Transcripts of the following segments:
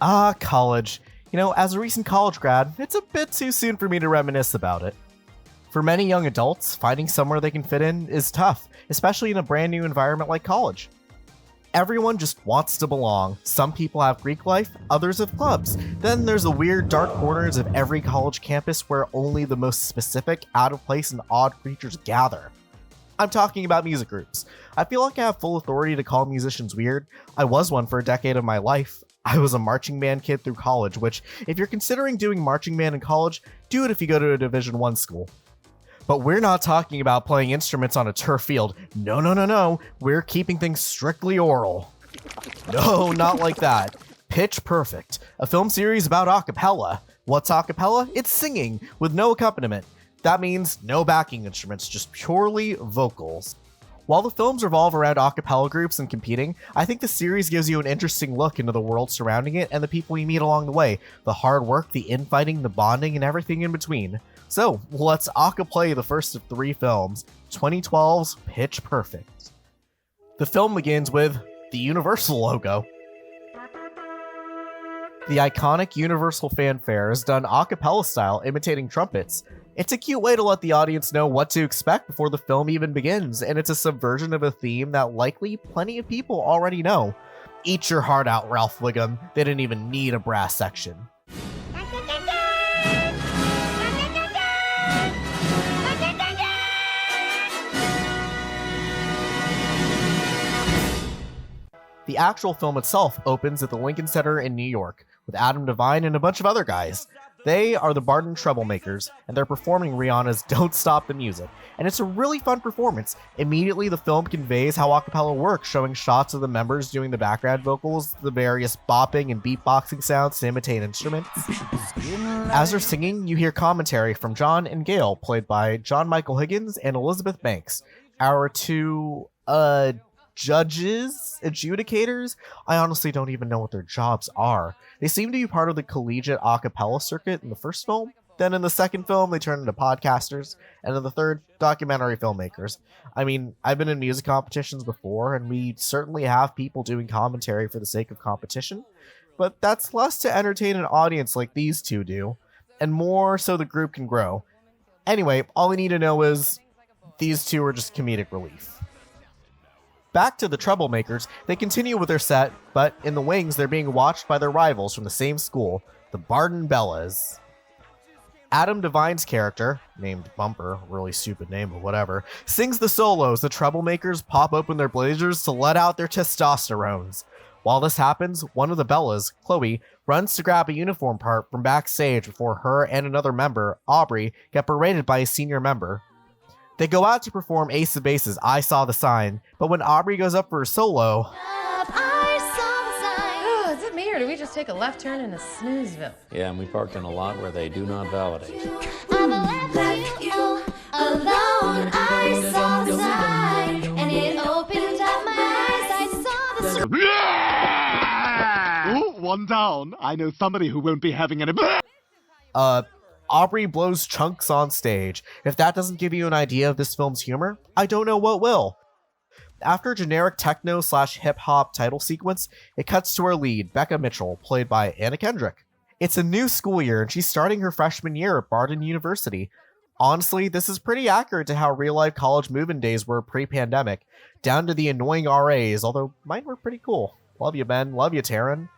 College. As a recent college grad, it's a bit too soon for me to reminisce about it. For many young adults, finding somewhere they can fit in is tough, especially in a brand new environment like college. Everyone just wants to belong. Some people have Greek life, others have clubs. Then there's the weird dark corners of every college campus where only the most specific, out of place, and odd creatures gather. I'm talking about music groups. I feel like I have full authority to call musicians weird. I was one for a decade of my life. I was a marching band kid through college, which, if you're considering doing marching band in college, do it if you go to a Division I school. But we're not talking about playing instruments on a turf field. No. We're keeping things strictly oral. No, not like that. Pitch Perfect, a film series about acapella. What's acapella? It's singing with no accompaniment. That means no backing instruments, just purely vocals. While the films revolve around acapella groups and competing, I think the series gives you an interesting look into the world surrounding it and the people you meet along the way, the hard work, the infighting, the bonding, and everything in between. So, let's acapella the first of 3 films, 2012's Pitch Perfect. The film begins with the Universal logo. The iconic Universal fanfare is done acapella style, imitating trumpets. It's a cute way to let the audience know what to expect before the film even begins, and it's a subversion of a theme that likely plenty of people already know. Eat your heart out, Ralph Wiggum. They didn't even need a brass section. The actual film itself opens at the Lincoln Center in New York, with Adam Devine and a bunch of other guys. They are the Barden Troublemakers, and they're performing Rihanna's Don't Stop the Music, and it's a really fun performance. Immediately, the film conveys how acapella works, showing shots of the members doing the background vocals, the various bopping and beatboxing sounds to imitate instruments. As they're singing, you hear commentary from John and Gail, played by John Michael Higgins and Elizabeth Banks. Our 2, judges, adjudicators. I honestly don't even know what their jobs are. They seem to be part of the collegiate a cappella circuit in the first film. Then in the second film, they turn into podcasters. And in the third, documentary filmmakers. I mean, I've been in music competitions before, and we certainly have people doing commentary for the sake of competition. But that's less to entertain an audience like these two do, and more so the group can grow. Anyway, all we need to know is these two are just comedic relief. Back to the Troublemakers, they continue with their set, but in the wings they're being watched by their rivals from the same school, the Barden Bellas. Adam Devine's character, named Bumper, really stupid name but whatever, sings the solos. The Troublemakers pop open their blazers to let out their testosterones. While this happens, one of the Bellas, Chloe, runs to grab a uniform part from backstage before her and another member, Aubrey, get berated by a senior member. They go out to perform Ace of Base's I Saw the Sign, but when Aubrey goes up for a solo... Oh, is it me, or do we just take a left turn into Snoozeville? Yeah, and we parked in a lot where they do not validate. Alone, I saw the sign, and it opened up my eyes. I saw the sign. Ooh, one down. I know somebody who won't be having any... Aubrey blows chunks on stage. If that doesn't give you an idea of this film's humor, I don't know what will. After a generic techno/hip-hop title sequence, it cuts to our lead, Becca Mitchell, played by Anna Kendrick. It's a new school year, and she's starting her freshman year at Barden University. Honestly, this is pretty accurate to how real-life college move-in days were pre-pandemic, down to the annoying RAs, although mine were pretty cool. Love you, Ben. Love you, Taryn.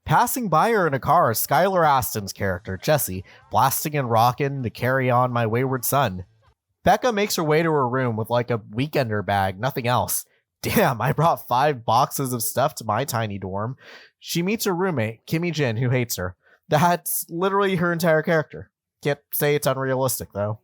Passing by her in a car is Skylar Astin's character, Jesse, blasting and rocking to Carry On My Wayward Son. Becca makes her way to her room with like a weekender bag, nothing else. Damn, I brought 5 boxes of stuff to my tiny dorm. She meets her roommate, Kimmy Jin, who hates her. That's literally her entire character. Can't say it's unrealistic, though.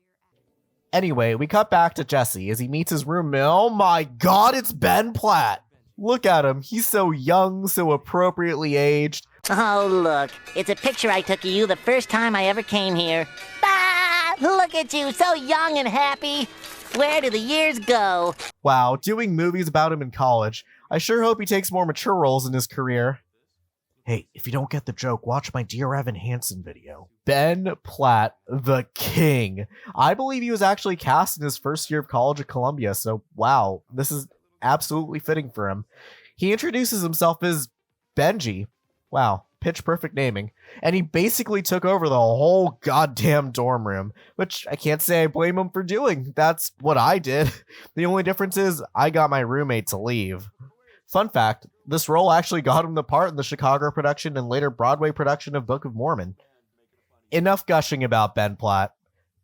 Anyway, we cut back to Jesse as he meets his roommate. Oh my god, it's Ben Platt! Look at him. He's so young, so appropriately aged. Oh, look. It's a picture I took of you the first time I ever came here. Ah! Look at you, so young and happy. Where do the years go? Wow, doing movies about him in college. I sure hope he takes more mature roles in his career. Hey, if you don't get the joke, watch my Dear Evan Hansen video. Ben Platt, the king. I believe he was actually cast in his first year of college at Columbia, so wow, this is absolutely fitting for him. He introduces himself as Benji. Wow, pitch perfect naming, and he basically took over the whole goddamn dorm room, which I can't say I blame him for doing. That's what I did. The only difference is I got my roommate to leave. Fun fact, this role actually got him the part in the Chicago production and later Broadway production of Book of Mormon. Enough gushing about Ben Platt.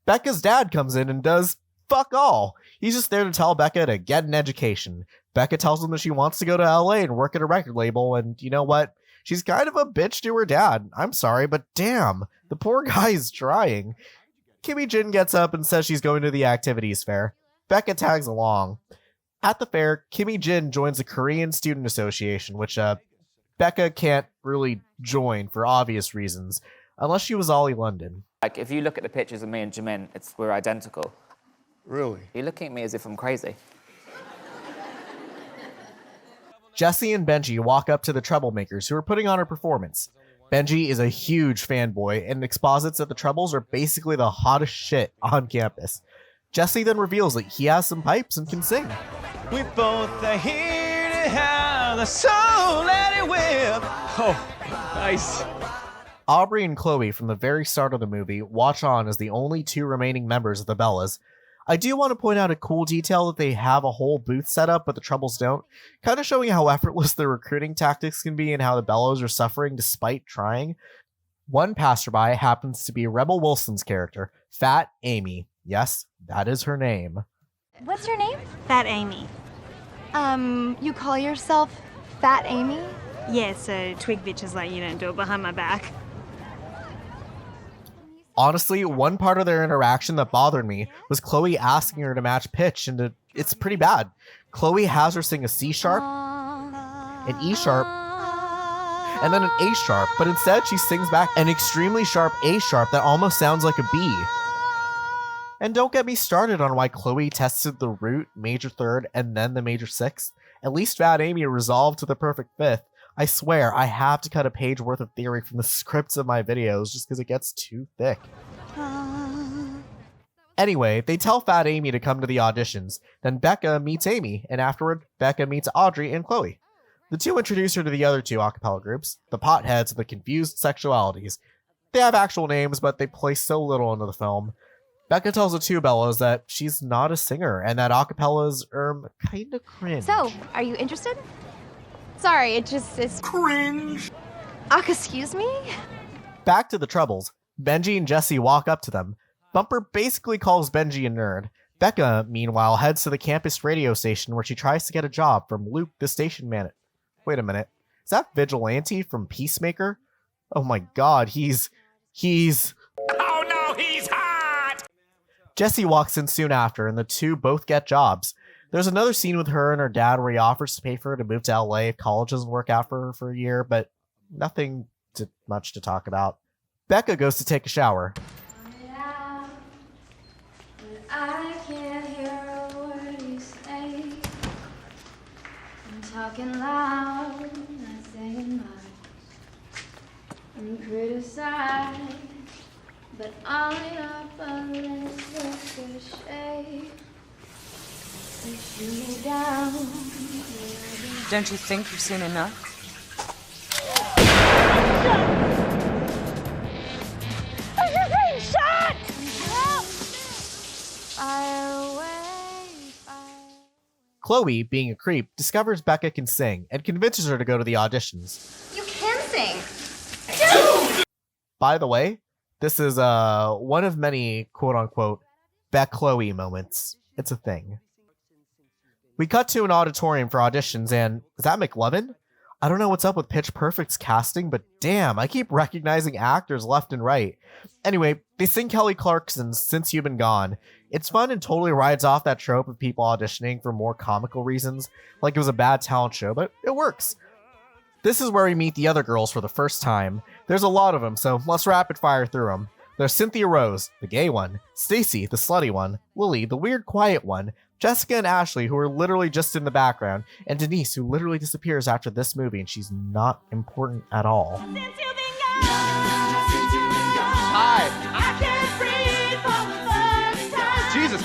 Becca's dad comes in and does fuck all. He's just there to tell Becca to get an education. Becca tells him that she wants to go to LA and work at a record label, and you know what? She's kind of a bitch to her dad. I'm sorry, but damn, the poor guy is trying. Kimmy Jin gets up and says she's going to the activities fair. Becca tags along. At the fair, Kimmy Jin joins the Korean Student Association, which Becca can't really join for obvious reasons, unless she was Ollie London. Like, if you look at the pictures of me and Jimin, we're identical. Really? You're looking at me as if I'm crazy. Jesse and Benji walk up to the Troublemakers, who are putting on a performance. Benji is a huge fanboy and exposits that the Troubles are basically the hottest shit on campus. Jesse then reveals that he has some pipes and can sing. We both are here to have the soul, let it whip. Oh, nice. Aubrey and Chloe from the very start of the movie watch on as the only two remaining members of the Bellas. I do want to point out a cool detail that they have a whole booth set up, but the Troubles don't, kind of showing how effortless their recruiting tactics can be and how the Bellas are suffering despite trying. One passerby happens to be Rebel Wilson's character, Fat Amy. Yes, that is her name. What's your name? Fat Amy. You call yourself Fat Amy? Yeah, so twig bitches like you don't do it behind my back. Honestly, one part of their interaction that bothered me was Chloe asking her to match pitch, and it's pretty bad. Chloe has her sing a C sharp, an E sharp, and then an A sharp, but instead she sings back an extremely sharp A sharp that almost sounds like a B. And don't get me started on why Chloe tested the root, major third, and then the major sixth. At least Fat Amy resolved to the perfect fifth. I swear, I have to cut a page worth of theory from the scripts of my videos just because it gets too thick. Anyway, they tell Fat Amy to come to the auditions. Then Becca meets Amy, and afterward, Becca meets Audrey and Chloe. The two introduce her to the other two a cappella groups, the Potheads of the Confused Sexualities. They have actual names, but they play so little into the film. Becca tells the two Bellas that she's not a singer, and that a cappellas are kinda cringe. So, are you interested? Sorry, it's Cringe. excuse me? Back to the Troubles. Benji and Jesse walk up to them. Bumper basically calls Benji a nerd. Becca, meanwhile, heads to the campus radio station where she tries to get a job from Luke, the station manager. Wait a minute. Is that Vigilante from Peacemaker? Oh my god, he's... Oh no, he's hot! Jesse walks in soon after, and the two both get jobs. There's another scene with her and her dad where he offers to pay for her to move to LA if college doesn't work out for her for a year, but nothing much to talk about. Becca goes to take a shower. I can't hear a word you say. I'm talking loud, not saying much. I'm criticized, but only up unless the shade. They shoot me down. Don't you think you've seen enough? You're getting shot! Help! Fire away, fire. Chloe, being a creep, discovers Becca can sing and convinces her to go to the auditions. You can sing. By the way, this is one of many quote-unquote Beck-Chloe moments. It's a thing. We cut to an auditorium for auditions, and is that McLovin? I don't know what's up with Pitch Perfect's casting, but damn, I keep recognizing actors left and right. Anyway, they sing Kelly Clarkson's Since You've Been Gone. It's fun and totally rides off that trope of people auditioning for more comical reasons, like it was a bad talent show, but it works. This is where we meet the other girls for the first time. There's a lot of them, so let's rapid fire through them. There's Cynthia Rose, the gay one, Stacy, the slutty one, Lily, the weird quiet one, Jessica and Ashley, who are literally just in the background, and Denise, who literally disappears after this movie, and she's not important at all. Hi. Jesus.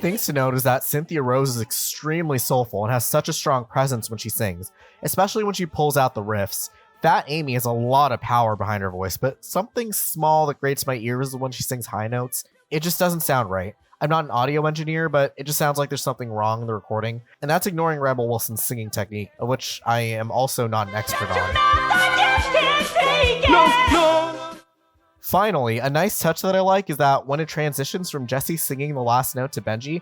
Things things to note is that Cynthia Rose is extremely soulful and has such a strong presence when she sings, especially when she pulls out the riffs. Fat Amy has a lot of power behind her voice, but something small that grates my ears is when she sings high notes. It just doesn't sound right. I'm not an audio engineer, but it just sounds like there's something wrong in the recording, and that's ignoring Rebel Wilson's singing technique, of which I am also not an expert on. Finally, a nice touch that I like is that when it transitions from Jesse singing the last note to Benji,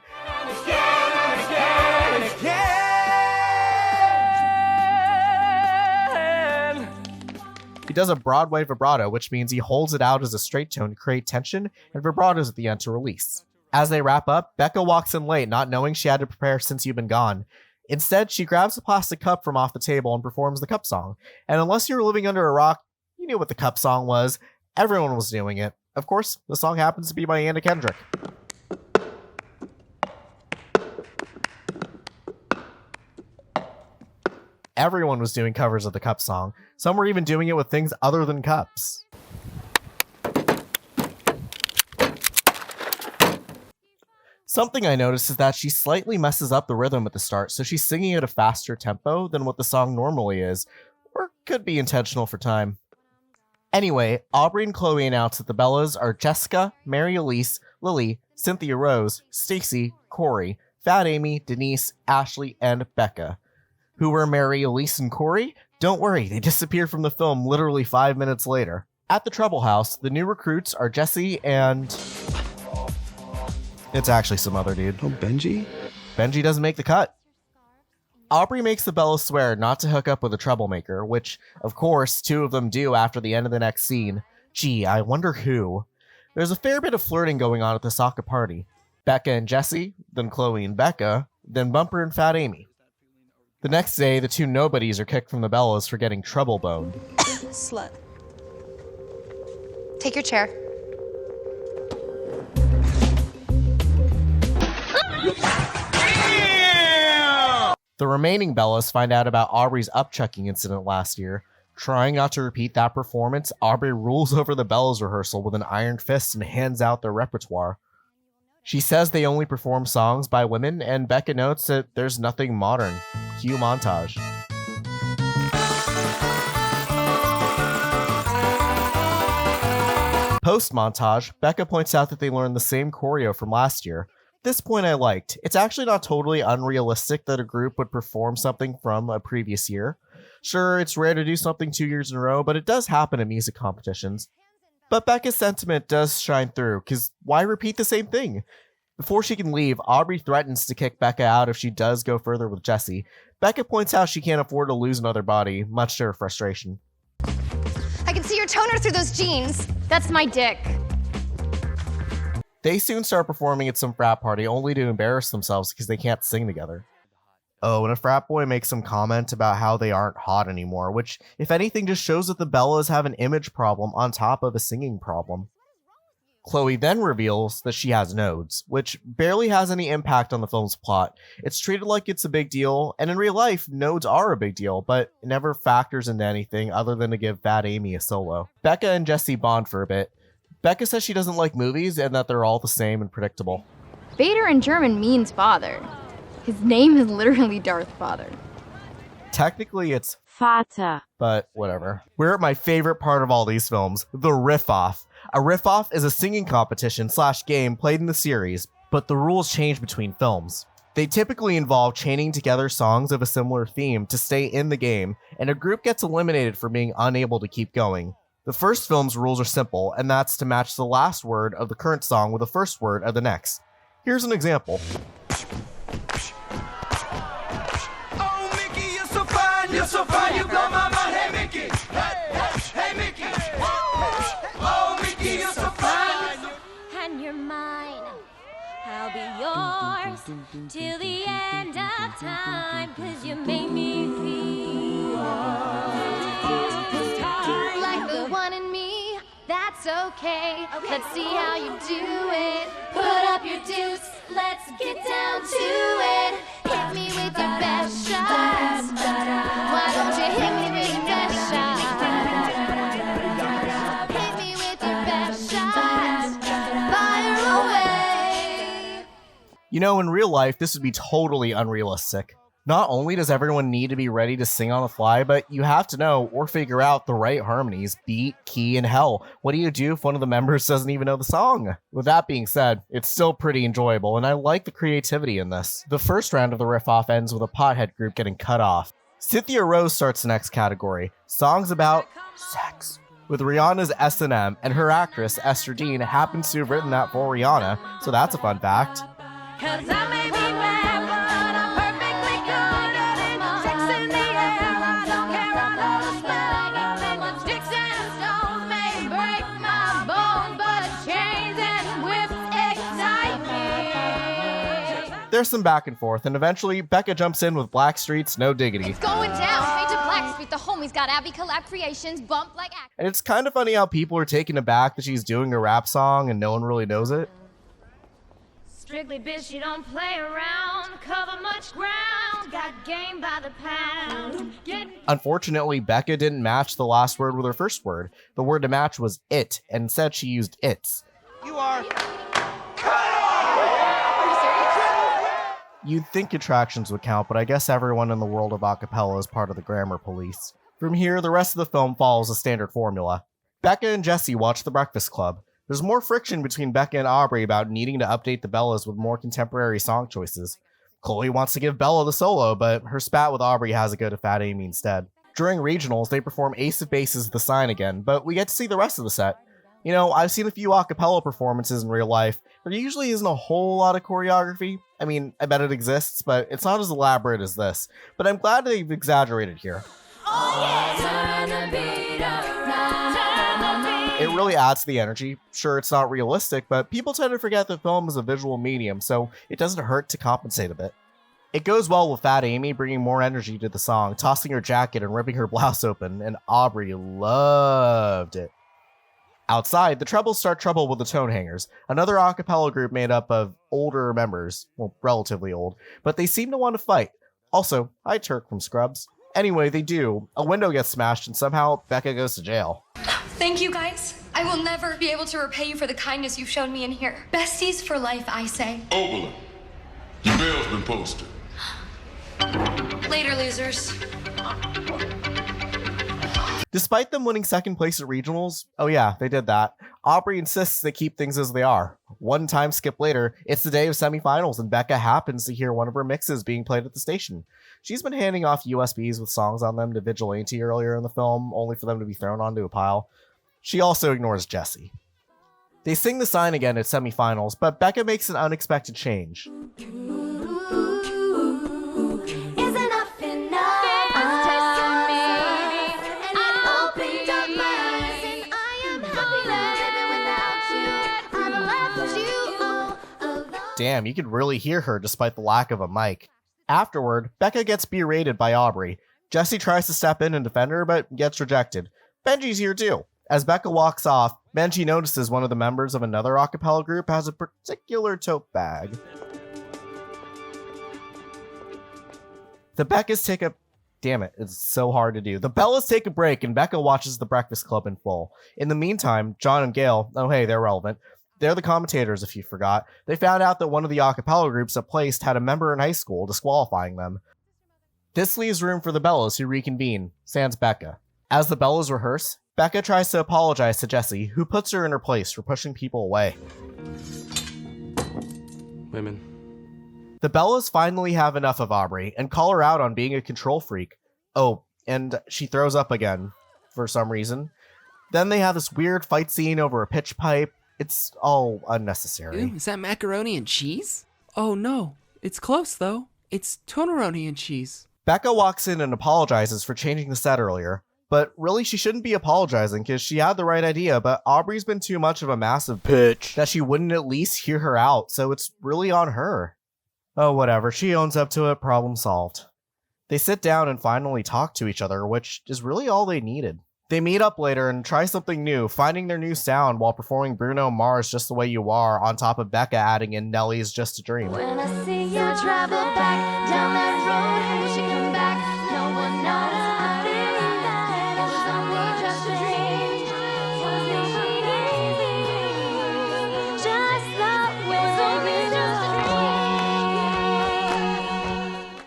he does a Broadway vibrato, which means he holds it out as a straight tone to create tension, and vibratos at the end to release. As they wrap up, Becca walks in late, not knowing she had to prepare Since You've Been Gone. Instead, she grabs a plastic cup from off the table and performs the cup song. And unless you were living under a rock, you knew what the cup song was. Everyone was doing it. Of course, the song happens to be by Anna Kendrick. Everyone was doing covers of the cup song. Some were even doing it with things other than cups. Something I noticed is that she slightly messes up the rhythm at the start, so she's singing at a faster tempo than what the song normally is, or could be intentional for time. Anyway, Aubrey and Chloe announce that the Bellas are Jessica, Mary Elise, Lily, Cynthia Rose, Stacy, Corey, Fat Amy, Denise, Ashley, and Becca. Who were Mary Elise and Corey? Don't worry, they disappeared from the film literally 5 minutes later. At the Trouble House, the new recruits are Jesse and... it's actually some other dude. Oh, Benji? Benji doesn't make the cut. Aubrey makes the Bellas swear not to hook up with a troublemaker, which, of course, two of them do after the end of the next scene. Gee, I wonder who. There's a fair bit of flirting going on at the soccer party. Becca and Jesse, then Chloe and Becca, then Bumper and Fat Amy. The next day, the two nobodies are kicked from the Bellas for getting trouble boned. Slut. Take your chair. The remaining Bellas find out about Aubrey's upchucking incident last year. Trying not to repeat that performance, Aubrey rules over the Bellas rehearsal with an iron fist and hands out their repertoire. She says they only perform songs by women, and Becca notes that there's nothing modern. Cue montage. Post-montage, Becca points out that they learned the same choreo from last year. This point I liked. It's actually not totally unrealistic that a group would perform something from a previous year. Sure, it's rare to do something 2 years in a row, but it does happen in music competitions. But Becca's sentiment does shine through, because why repeat the same thing? Before she can leave, Aubrey threatens to kick Becca out if she does go further with Jesse. Becca points out she can't afford to lose another body, much to her frustration. I can see your toner through those jeans. That's my dick. They soon start performing at some frat party, only to embarrass themselves because they can't sing together. Oh, and a frat boy makes some comment about how they aren't hot anymore, which, if anything, just shows that the Bellas have an image problem on top of a singing problem. Chloe then reveals that she has nodes, which barely has any impact on the film's plot. It's treated like it's a big deal, and in real life, nodes are a big deal, but it never factors into anything other than to give Fat Amy a solo. Becca and Jesse bond for a bit. Becca says she doesn't like movies and that they're all the same and predictable. Vader in German means father. His name is literally Darth Father. Technically, it's Vater. But whatever. We're at my favorite part of all these films, the RiffOff. A RiffOff is a singing competition / game played in the series, but the rules change between films. They typically involve chaining together songs of a similar theme to stay in the game, and a group gets eliminated for being unable to keep going. The first film's rules are simple, and that's to match the last word of the current song with the first word of the next. Here's an example. Oh, Mickey, you're so fine, you blow my mind. Hey, Mickey, hey, Mickey. Oh, Mickey, you're so fine. And you're mine. I'll be yours till the end of time, 'cause you make me feel like the one in me. That's okay. Let's see how you do it. Put up your deuce. Let's get down to it. Hit me with your best shot. Why don't you hit me with your best shot? Hit me with your best shot. Fire away. You know, in real life, this would be totally unrealistic. Not only does everyone need to be ready to sing on the fly, but you have to know or figure out the right harmonies, beat, key, and hell. What do you do if one of the members doesn't even know the song? With that being said, it's still pretty enjoyable, and I like the creativity in this. The first round of the riff-off ends with a pothead group getting cut off. Cynthia Rose starts the next category, songs about sex. With Rihanna's S&M, and her actress, Esther Dean, happens to have written that for Rihanna, so that's a fun fact. There's some back and forth, and eventually Becca jumps in with Blackstreet's No Diggity. It's going down. Major Blackstreet, the homies got Abby Collab Creations, bump like act. And it's kind of funny how people are taken aback that she's doing a rap song and no one really knows it. Strictly bitch, you don't play around, cover much ground, got game by the pound. Unfortunately, Becca didn't match the last word with her first word. The word to match was it, and instead she used its. You are... You'd think contractions would count, but I guess everyone in the world of acapella is part of the grammar police. From here, the rest of the film follows a standard formula. Becca and Jesse watch The Breakfast Club. There's more friction between Becca and Aubrey about needing to update the Bellas with more contemporary song choices. Chloe wants to give Bella the solo, but her spat with Aubrey has it go to Fat Amy instead. During regionals, they perform Ace of Bases The Sign again, but we get to see the rest of the set. You know, I've seen a few acapella performances in real life. There usually isn't a whole lot of choreography. I mean, I bet it exists, but it's not as elaborate as this. But I'm glad they've exaggerated here. It really adds to the energy. Sure, it's not realistic, but people tend to forget that film is a visual medium, so it doesn't hurt to compensate a bit. It goes well with Fat Amy bringing more energy to the song, tossing her jacket and ripping her blouse open, and Aubrey loved it. Outside, the Trebles start trouble with the Tone Hangers, another a cappella group made up of older members, well, relatively old, but they seem to want to fight. Also, hi Turk from Scrubs. Anyway, they do. A window gets smashed and somehow Becca goes to jail. Thank you, guys. I will never be able to repay you for the kindness you've shown me in here. Besties for life, I say. Oberlin, your bail's been posted. Later, losers. Despite them winning second place at regionals, oh yeah, they did that, Aubrey insists they keep things as they are. One time skip later, it's the day of semifinals and Becca happens to hear one of her mixes being played at the station. She's been handing off USBs with songs on them to Vigilante earlier in the film, only for them to be thrown onto a pile. She also ignores Jesse. They sing The Sign again at semifinals, but Becca makes an unexpected change. Damn, you could really hear her despite the lack of a mic. Afterward, Becca gets berated by Aubrey. Jesse tries to step in and defend her, but gets rejected. Benji's here too. As Becca walks off, Benji notices one of the members of another a cappella group has a particular tote bag. The Bellas take a... Damn it, it's so hard to do. The Bellas take a break and Becca watches The Breakfast Club in full. In the meantime, John and Gail, oh hey, they're relevant. They're the commentators, if you forgot. They found out that one of the a cappella groups that placed had a member in high school, disqualifying them. This leaves room for the Bellas, who reconvene, sans Becca. As the Bellas rehearse, Becca tries to apologize to Jesse, who puts her in her place for pushing people away. Women. The Bellas finally have enough of Aubrey, and call her out on being a control freak. Oh, and she throws up again, for some reason. Then they have this weird fight scene over a pitch pipe. It's all unnecessary. Ooh, is that macaroni and cheese? Oh no, it's close though. It's toneroni and cheese. Becca walks in and apologizes for changing the set earlier, but really she shouldn't be apologizing because she had the right idea, but Aubrey's been too much of a massive bitch that she wouldn't at least hear her out, so it's really on her. Oh, whatever, she owns up to it, problem solved. They sit down and finally talk to each other, which is really all they needed. They meet up later and try something new, finding their new sound while performing Bruno Mars' Just the Way You Are on top of Becca adding in Nelly's Just a Dream. When I see you travel back down that road, will she come back? No one knows. I think that it was only just a dream. Was it easy? Just the way it was only just a dream.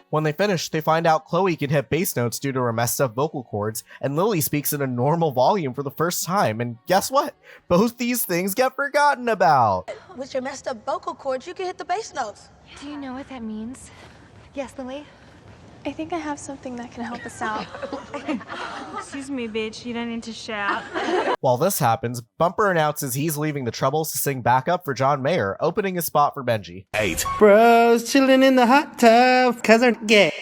When they finish, they find out Chloe can hit bass notes due to her messed up vocal cords, and Lily speaks in a normal volume for the first time, and guess what? Both these things get forgotten about. With your messed up vocal cords, you can hit the bass notes. Do you know what that means? Yes, Lily? I think I have something that can help us out. Excuse me, bitch. You don't need to shout. While this happens, Bumper announces he's leaving the Troubles to sing backup for John Mayer, opening a spot for Benji. 8. Bros chilling in the hot tub cause they're gay.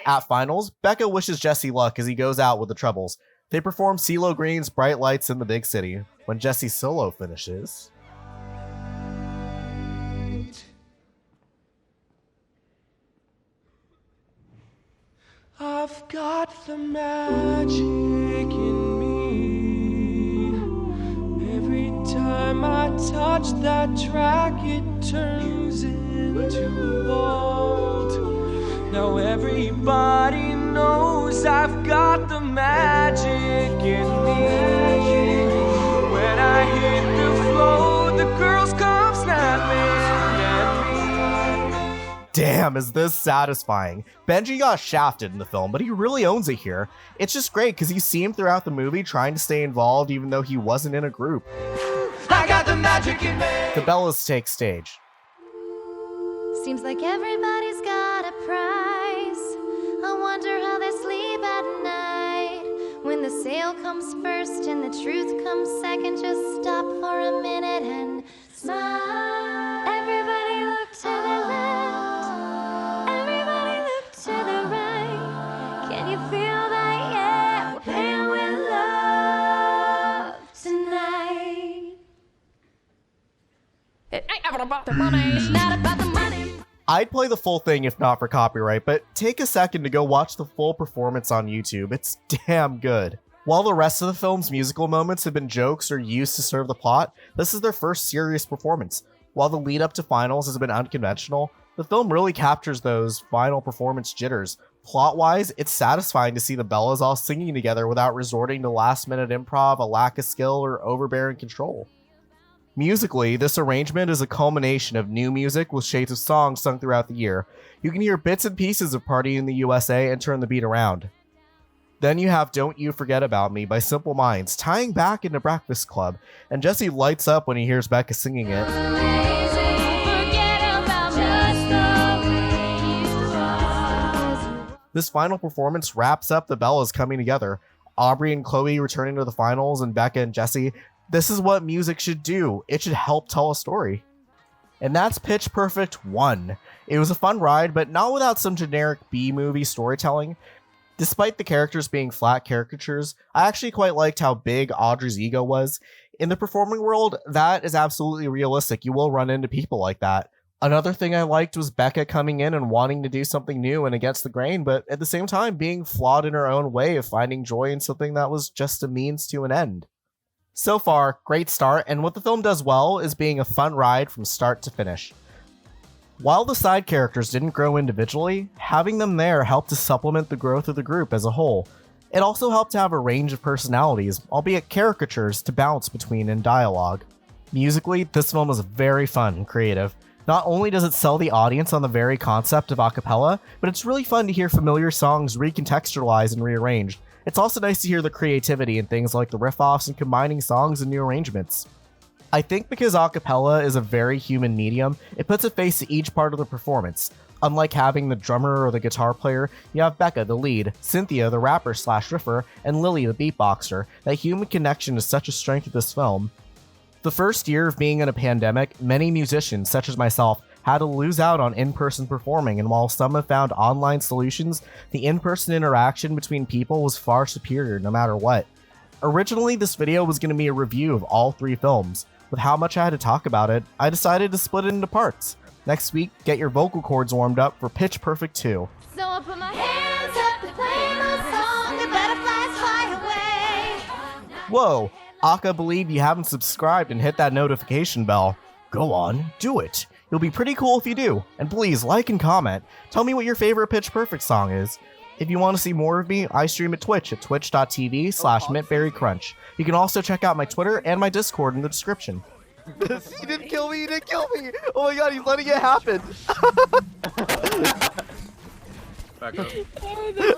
At finals, Becca wishes Jesse luck as he goes out with the Troubles. They perform CeeLo Green's Bright Lights in the Big City. When Jesse's solo finishes... I've got the magic in me. Every time I touch that track, it turns into gold. Now everybody knows I've got the magic in me. When I hit the floor, the girls come snapping at me. Damn, is this satisfying. Benji got shafted in the film, but he really owns it here. It's just great because you see him throughout the movie trying to stay involved even though he wasn't in a group. I got the magic in me. The Bellas take stage. Seems like everybody's got a prize. I wonder how they sleep at night. When the sale comes first and the truth comes second, just stop for a minute and smile. Everybody look to the left. Everybody look to the right. Can you feel that? Yeah, we're playing with love tonight. It ain't about the money. It's not about the money. I'd play the full thing if not for copyright, but take a second to go watch the full performance on YouTube. It's damn good. While the rest of the film's musical moments have been jokes or used to serve the plot, this is their first serious performance. While the lead up to finals has been unconventional, the film really captures those final performance jitters. Plot-wise, it's satisfying to see the Bellas all singing together without resorting to last-minute improv, a lack of skill, or overbearing control. Musically, this arrangement is a culmination of new music with shades of songs sung throughout the year. You can hear bits and pieces of Party in the USA and Turn the Beat Around. Then you have Don't You Forget About Me by Simple Minds, tying back into Breakfast Club, and Jesse lights up when he hears Becca singing it. This final performance wraps up the Bellas coming together. Aubrey and Chloe returning to the finals, and Becca and Jesse. This is what music should do. It should help tell a story. And that's Pitch Perfect 1. It was a fun ride, but not without some generic B-movie storytelling. Despite the characters being flat caricatures, I actually quite liked how big Audrey's ego was. In the performing world, that is absolutely realistic. You will run into people like that. Another thing I liked was Becca coming in and wanting to do something new and against the grain, but at the same time being flawed in her own way of finding joy in something that was just a means to an end. So far, great start, and what the film does well is being a fun ride from start to finish. While the side characters didn't grow individually, having them there helped to supplement the growth of the group as a whole. It also helped to have a range of personalities, albeit caricatures, to bounce between in dialogue. Musically, this film is very fun and creative. Not only does it sell the audience on the very concept of a cappella, but it's really fun to hear familiar songs recontextualized and rearranged. It's also nice to hear the creativity in things like the riff-offs and combining songs and new arrangements. I think because a cappella is a very human medium, it puts a face to each part of the performance. Unlike having the drummer or the guitar player, you have Becca, the lead, Cynthia, the rapper/riffer, and Lily, the beatboxer. That human connection is such a strength of this film. The first year of being in a pandemic, many musicians, such as myself, had to lose out on in-person performing, and while some have found online solutions, the in-person interaction between people was far superior no matter what. Originally, this video was going to be a review of all 3 films. With how much I had to talk about it, I decided to split it into parts. Next week, get your vocal cords warmed up for Pitch Perfect 2. So I put my hands up to play my song, the butterflies fly away. Whoa, Aka, believe you haven't subscribed and hit that notification bell. Go on, do it. It'll be pretty cool if you do. And please, like and comment. Tell me what your favorite Pitch Perfect song is. If you want to see more of me, I stream at Twitch at twitch.tv/mintberrycrunch. You can also check out my Twitter and my Discord in the description. He didn't kill me, he didn't kill me! Oh my god, he's letting it happen! Back up.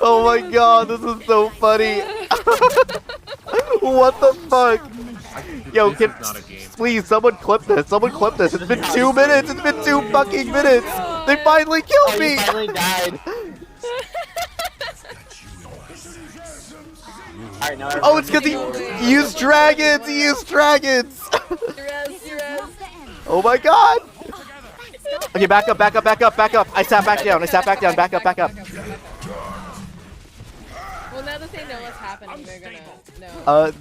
Oh my god, this is so funny. What the fuck? Yo, This is not a game. please, someone clip this. Someone clip this. It's been 2 minutes. It's been 2 fucking minutes. They finally killed me. He finally died. Alright, now Oh, it's because he used dragons. He used dragons. Oh my god. Okay, back up, back up, back up, back up. I sat back down. I sat back down. Back up, back up. Well, now that they know what's happening, they're gonna know.